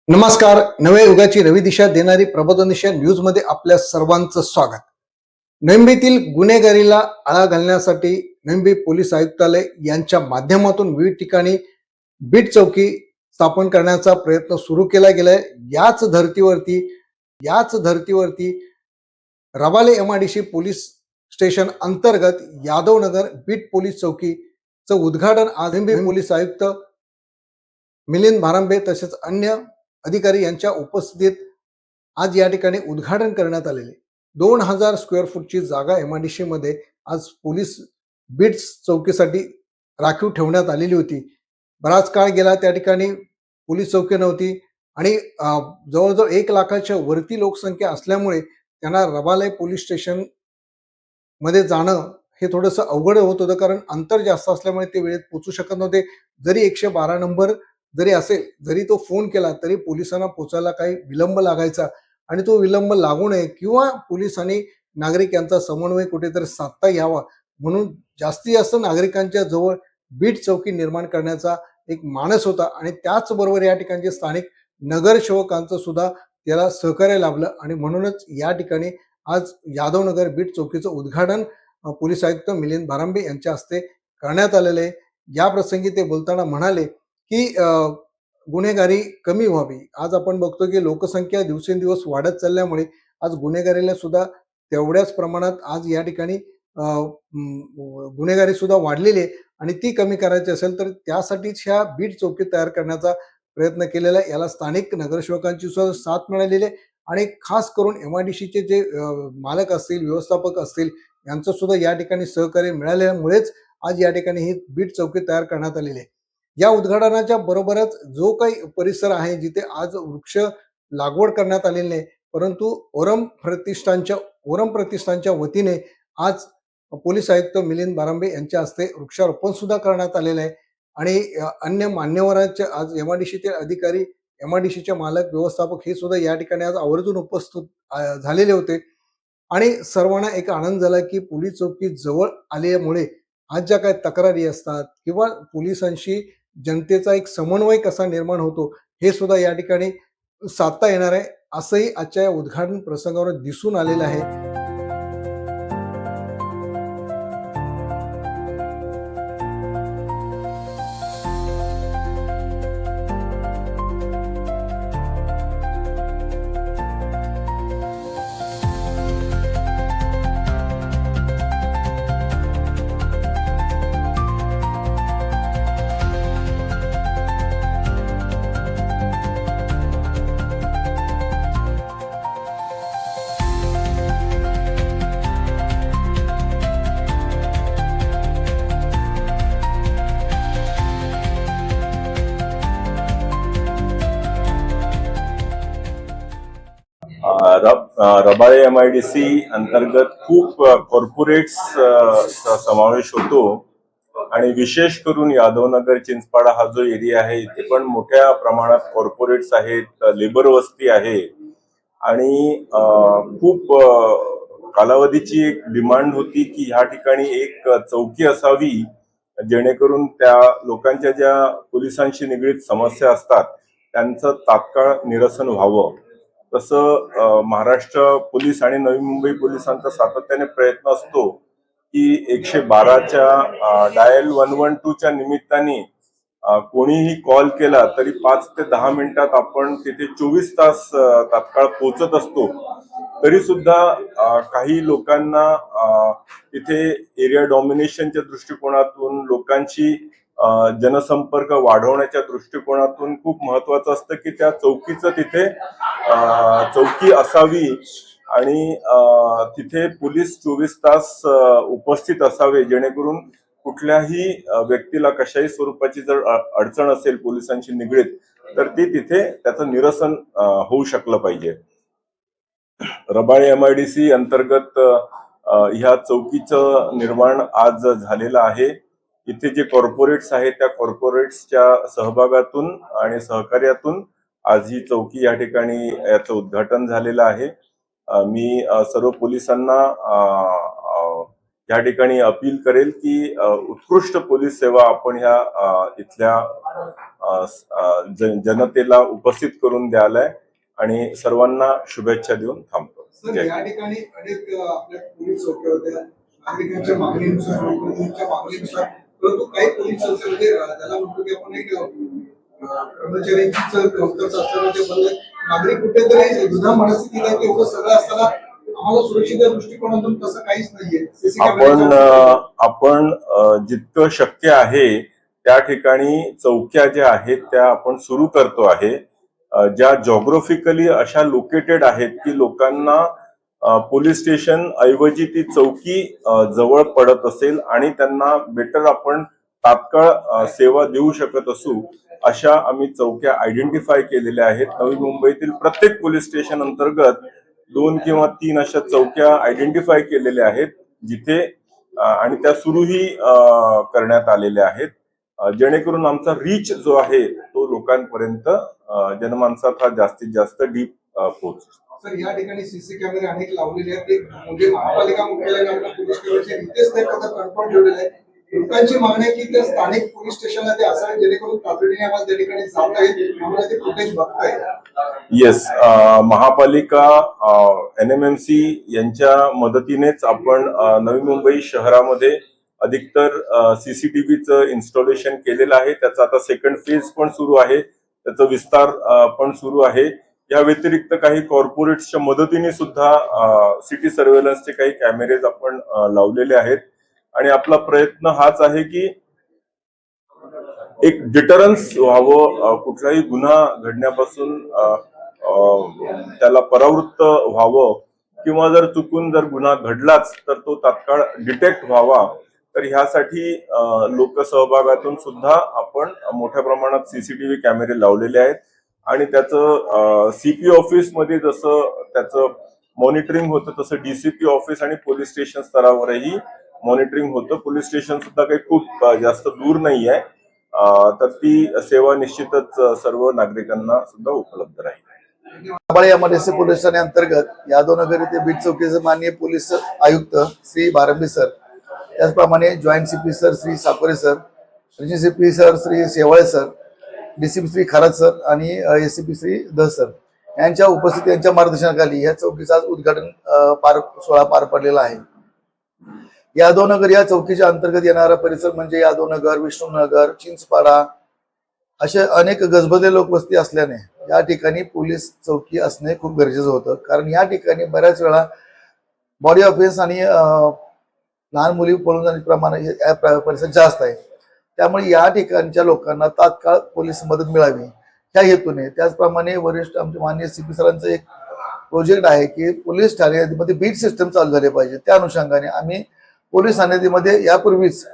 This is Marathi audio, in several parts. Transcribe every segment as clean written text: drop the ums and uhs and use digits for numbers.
नमस्कार. नव्या युगाची नवी दिशा देणारी प्रबोधनिशा न्यूज मध्ये आपल्या सर्वांचं स्वागत. नोव्हेंबरीतील गुन्हेगारीला आळा घालण्यासाठी नोव्हेंबरी पोलीस आयुक्तालय यांच्या माध्यमातून विविध ठिकाणी बीट चौकी स्थापन करण्याचा प्रयत्न सुरू केला गेलाय. याच धर्तीवरती रबाले एमआयडीसी पोलीस स्टेशन अंतर्गत यादवनगर बीट पोलीस चौकीचं उद्घाटन आज नोव्हेंबरी पोलीस आयुक्त मिलिंद भारांबे तसेच अन्य अधिकारी यांच्या उपस्थितीत आज या ठिकाणी उद्घाटन करण्यात आलेले. 2000 स्क्वेअर फूटची जागा एमआयडीसी मध्ये आज पोलीस बीट चौकीसाठी राखीव ठेवण्यात आलेली होती. बराच काळ गेला, त्या ठिकाणी पोलीस चौकी नव्हती आणि जवळजवळ 1 लाखाच्या वरती लोकसंख्या असल्यामुळे त्यांना रबाले पोलीस स्टेशन मध्ये जाणं हे थोडंसं अवघड होत होतं, कारण अंतर जास्त असल्यामुळे ते वेळेत पोहोचू शकत नव्हते. जरी 112 नंबर जरी असेल, जरी तो फोन केला तरी पोलिसांना पोचायला काही विलंब लागायचा आणि तो विलंब लागू नये किंवा पोलिसांनी नागरिक यांचा समन्वय कुठेतरी साधता यावा म्हणून जास्तीत जास्त नागरिकांच्या जवळ बीट चौकी निर्माण करण्याचा एक मानस होता आणि त्याचबरोबर या ठिकाणचे स्थानिक नगरसेवकांचं सुद्धा त्याला सहकार्य लाभलं आणि म्हणूनच या ठिकाणी आज यादवनगर बीट चौकीचं उद्घाटन पोलीस आयुक्त मिलिंद भारांबे यांच्या हस्ते करण्यात आलेले आहे. या प्रसंगी ते बोलताना म्हणाले की गुन्हेगारी कमी व्हावी. आज आपण बघतो की लोकसंख्या दिवसेंदिवस वाढत चालल्यामुळे आज गुन्हेगारीला सुद्धा तेवढ्याच प्रमाणात आज या ठिकाणी गुन्हेगारी सुद्धा वाढलेली आहे आणि ती कमी करायची असेल तर त्यासाठीच ह्या बीट चौकी तयार करण्याचा प्रयत्न केलेला आहे. याला स्थानिक नगरसेवकांची सुद्धा साथ मिळालेली आहे आणि खास करून एमआयडीसीचे जे मालक असतील, व्यवस्थापक असतील, यांचं सुद्धा या ठिकाणी सहकार्य मिळाल्यामुळेच आज या ठिकाणी ही बीट चौकी तयार करण्यात आलेली आहे. या उद्घाटनाच्या बरोबरच जो काही परिसर आहे जिथे आज वृक्ष लागवड करण्यात आलेली नाही, परंतु ओरम प्रतिष्ठानच्या वतीने आज पोलीस आयुक्त मिलिंद भारांबे यांच्या हस्ते वृक्षारोपण सुद्धा करण्यात आलेलं आहे आणि अन्य मान्यवरांचे आज एमआयडीसीचे अधिकारी, एमआयडीसीचे मालक, व्यवस्थापक हे सुद्धा या ठिकाणी आज आवर्जून उपस्थित झालेले होते आणि सर्वांना एक आनंद झाला की पोलीस चौकी जवळ आल्यामुळे आज ज्या काही तक्रारी असतात किंवा पोलिसांशी जनतेचा एक समन्वय कसा निर्माण होतो हे सुद्धा या ठिकाणी साधता येणार आहे, असंही आजच्या या उद्घाटन प्रसंगावर दिसून आलेलं आहे. रबाळे एमआयडीसी अंतर्गत खूप कॉर्पोरेट्स समावेश होतो आणि विशेष करून यादवनगर चिंचपाडा हा जो एरिया आहे इथे पण मोठ्या प्रमाणात कॉर्पोरेट्स आहेत, लेबर वस्ती आहे आणि खूप कालावधीची एक डिमांड होती की ह्या ठिकाणी एक चौकी असावी जेणेकरून त्या लोकांच्या ज्या पोलिसांशी निगडीत समस्या असतात त्यांचं तात्काळ निरसन व्हावं. तसं महाराष्ट्र पोलीस आणि नवी मुंबई पोलिसांचा सातत्याने प्रयत्न असतो की 112च्या डायल 112च्या निमित्ताने कोणीही कॉल केला तरी 5 ते 10 मिनिटात आपण तिथे 24 तास तात्काळ पोहोचत असतो. तरी सुद्धा काही लोकांना तिथे एरिया डॉमिनेशनच्या दृष्टिकोनातून, लोकांची जनसंपर्क वाढवण्याच्या दृष्टिकोनातून खूप महत्वाचं असतं की त्या चौकीचं तिथे चौकी असावी आणि तिथे पोलीस 24 तास उपस्थित असावे जेणेकरून कुठल्याही व्यक्तीला कशाही स्वरूपाची जर अडचण असेल पोलिसांशी निगडीत तर ती तिथे त्याचं निरसन होऊ शकलं पाहिजे. रबाळे एमआयडीसी अंतर्गत ह्या चौकीचं निर्माण आज झालेलं आहे. इथे जे कॉर्पोरेट्स आहेत त्या कॉर्पोरेट्सच्या सहभागातून आणि सहकार्यातून आज ही चौकी या ठिकाणी याचं उद्घाटन झालेलं आहे. मी सर्व पोलिसांना या ठिकाणी अपील करेल की उत्कृष्ट पोलीस सेवा आपण ह्या इथल्या जनतेला उपस्थित करून द्यायलाय आणि सर्वांना शुभेच्छा देऊन थांबतो. सर, या ठिकाणी अनेक आपल्या पोलीस चौक्या होत्या, नागरिकांच्या मागणीनुसार, लोकांच्या मागणीनुसार, परंतु काही पोलीस चौक्यामध्ये त्याला म्हणतो की आपण एक कर्मचाऱ्यांची कमतरता असताना ते बोलले नागरिक कुठेतरी दुधा मनस्थितीला एवढं सगळं असताना आम्हाला सुरक्षित दृष्टिकोनातून तसं काहीच नाहीये. आपण जितकं शक्य आहे त्या ठिकाणी चौक्या ज्या आहेत त्या आपण सुरू करतो आहे. ज्या जॉग्राफिकली अशा लोकेटेड आहेत की लोकांना पोलीस स्टेशन ऐवजी ती चौकी जवळ पडत असेल आणि त्यांना बेटर आपण तात्काळ सेवा देऊ शकत असू अशा आम्ही चौक्या आयडेंटिफाय केलेल्या आहेत. नवी मुंबईतील प्रत्येक पोलीस स्टेशन अंतर्गत 2 किंवा 3 अशा चौक्या आयडेंटिफाय केलेल्या आहेत जिथे आणि त्या सुरूही करण्यात आलेल्या आहेत, जेणेकरून आमचा रीच जो आहे तो लोकांपर्यंत जनमानसात हा जास्तीत जास्त डीप पोहोचतो. सर, या ठिकाणी सीसी कॅमेरे अनेक लावलेले आहेत. म्हणजे महापालिका मुख्यालयाने आपल्या पोलीस कॅमेऱ्याचे इथेच ते कंट्रोल ठेवलेले आहे. लोकांची मागणी आहे की त्या स्थानिक पोलीस स्टेशनला ते असावे जेणेकरून तातडीने आम्हाला त्या ठिकाणी जाता येईल, आम्हाला ते फुटेज बघता येईल. येस, महापालिका NMMC यांच्या मदतीनेच आपण नवी मुंबई शहरामध्ये अधिकतर CCTVचं इन्स्टॉलेशन केलेलं आहे. त्याचा आता सेकंड फेज पण सुरू आहे, त्याचा विस्तार पण सुरू आहे. या व्यतिरिक्त काही कॉर्पोरेट्सच्या मदतीने सुद्धा सिटी सर्व्हेलन्सचे काही कॅमेरेज आपण लावलेले आहेत आणि आपला प्रयत्न हाच आहे की एक डिटरन्स व्हावं, कुठलाही गुन्हा घडण्यापासून त्याला परावृत्त व्हावं किंवा जर चुकून जर गुन्हा घडलाच तर तो तात्काळ डिटेक्ट व्हावा. तर ह्यासाठी लोकसहभागातून सुद्धा आपण मोठ्या प्रमाणात CCTV कॅमेरे लावलेले आहेत आणि त्याचं CP ऑफिसमध्ये जसं त्याचं मॉनिटरिंग होतं तसं DCP ऑफिस आणि पोलीस स्टेशन स्तरावरही मॉनिटरिंग होतं. पोलीस स्टेशन सुद्धा काही खूप जास्त दूर नाही आहे, तर ती सेवा निश्चितच सर्व नागरिकांना सुद्धा उपलब्ध राहील. महाबळे MRDC पोलीस ठाणे अंतर्गत यादवनगर येथे बीट चौकीचे माननीय पोलीस आयुक्त श्री बारंबी सर, त्याचप्रमाणे joint CP sir Shri Sakore sir, regional CP sir Shri Shewale sir, DCP Shri Kharat sir आणि ACP श्री ध सर यांच्या उपस्थिती यांच्या मार्गदर्शनाखाली या चौकीचा आज उद्घाटन सोहळा पार पडलेला आहे. यादवनगर या चौकीच्या अंतर्गत येणारा परिसर म्हणजे यादवनगर, विष्णुनगर, चिंचपाडा असे अनेक गजबजलेले लोकवस्ती असल्याने या ठिकाणी पोलीस चौकी असणे खूप गरजेचं होतं. कारण या ठिकाणी बऱ्याच वेळा बॉडी ऑफेन्स आणि लहान मुली पळून जाण्याचे प्रमाण या परिसरात जास्त आहे. त्यामुळे या ठिकाणच्या लोकांना तात्काळ पोलीस मदत मिळावी ह्या हेतूने, त्याचप्रमाणे वरिष्ठ आमचे माननीय CP सरांचं एक प्रोजेक्ट आहे की पोलीस ठाण्यामध्ये बीट सिस्टम चालू झाले पाहिजे. त्या अनुषंगाने आम्ही पोलीस ठाण्यामध्ये यापूर्वीच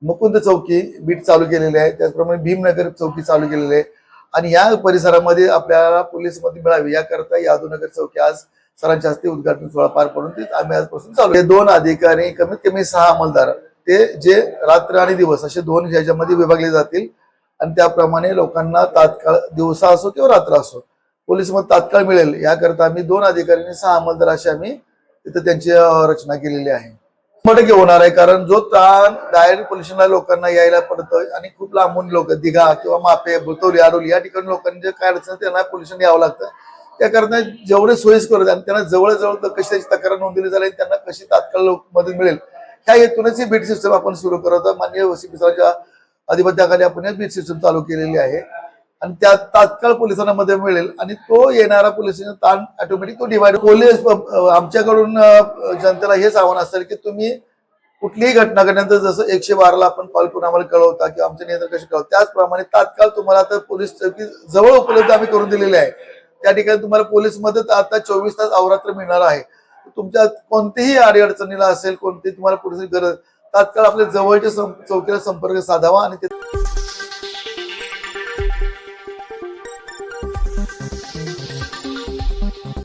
मुकुंद चौकी बीट चालू केलेली आहे, त्याचप्रमाणे भीमनगर चौकी चालू केलेली आहे आणि या परिसरामध्ये आपल्याला पोलीस मदत मिळावी याकरता यादवनगर चौकी आज सरांच्या हस्ते उद्घाटन सोहळा पार पडून ते आम्ही आजपासून चालू. हे 2 अधिकारी कमीत कमी 6 अंमलदार ते जे रात्र आणि दिवस असे 2 ह्याच्यामध्ये विभागले जातील आणि त्याप्रमाणे लोकांना तात्काळ दिवसा असो किंवा रात्र असो पोलीस मदत तात्काळ मिळेल याकरता आम्ही 2 अधिकारी आणि 6 अंमलदार अशी आम्ही तिथे त्यांची रचना केलेली आहे. टक्के होणार आहे, कारण जो ताण डायरेक्ट पोल्युशनला लोकांना यायला पडतं आणि खूप लांबून लोक दिघा किंवा मापे, बुतोली, आडोली या ठिकाणी लोकांनी जे काय अडचण त्यांना पोल्युशन यावं लागतं. त्याकरता जेवढे सोयीस्कर होते आणि त्यांना जवळजवळ कशी त्याची तक्रार नोंदवली जाईल त्यांना कशी तात्काळ मदत मिळेल ह्या हेतूनच ही बीट सिस्टम आपण सुरू करत आहोत. माननीय CP सरांच्या अधिपत्याखाली आपण बीट सिस्टम चालू केलेली आहे आणि त्यात तात्काळ पोलिसांना मदत मिळेल आणि तो येणारा पोलिसांचा ताण ऑटोमॅटिक तो डिवाइड. पोलीस आमच्याकडून जनतेला हेच आव्हान असेल की तुम्ही कुठलीही घटना घडल्यानंतर जसं 112ला आपण कॉल करून आम्हाला कळवता किंवा आमचे नियंत्रण कसे कळवतात त्याचप्रमाणे तात्काळ तुम्हाला आता पोलीस चौकी जवळ उपलब्ध आम्ही करून दिलेली आहे. त्या ठिकाणी तुम्हाला पोलीस मदत आता 24 तास अवरात्र मिळणार आहे. तुमच्या कोणतीही अडीअडचणीला असेल, कोणतीही तुम्हाला पोलिसांची गरज तात्काळ आपल्या जवळच्या चौकीला संपर्क साधावा आणि ते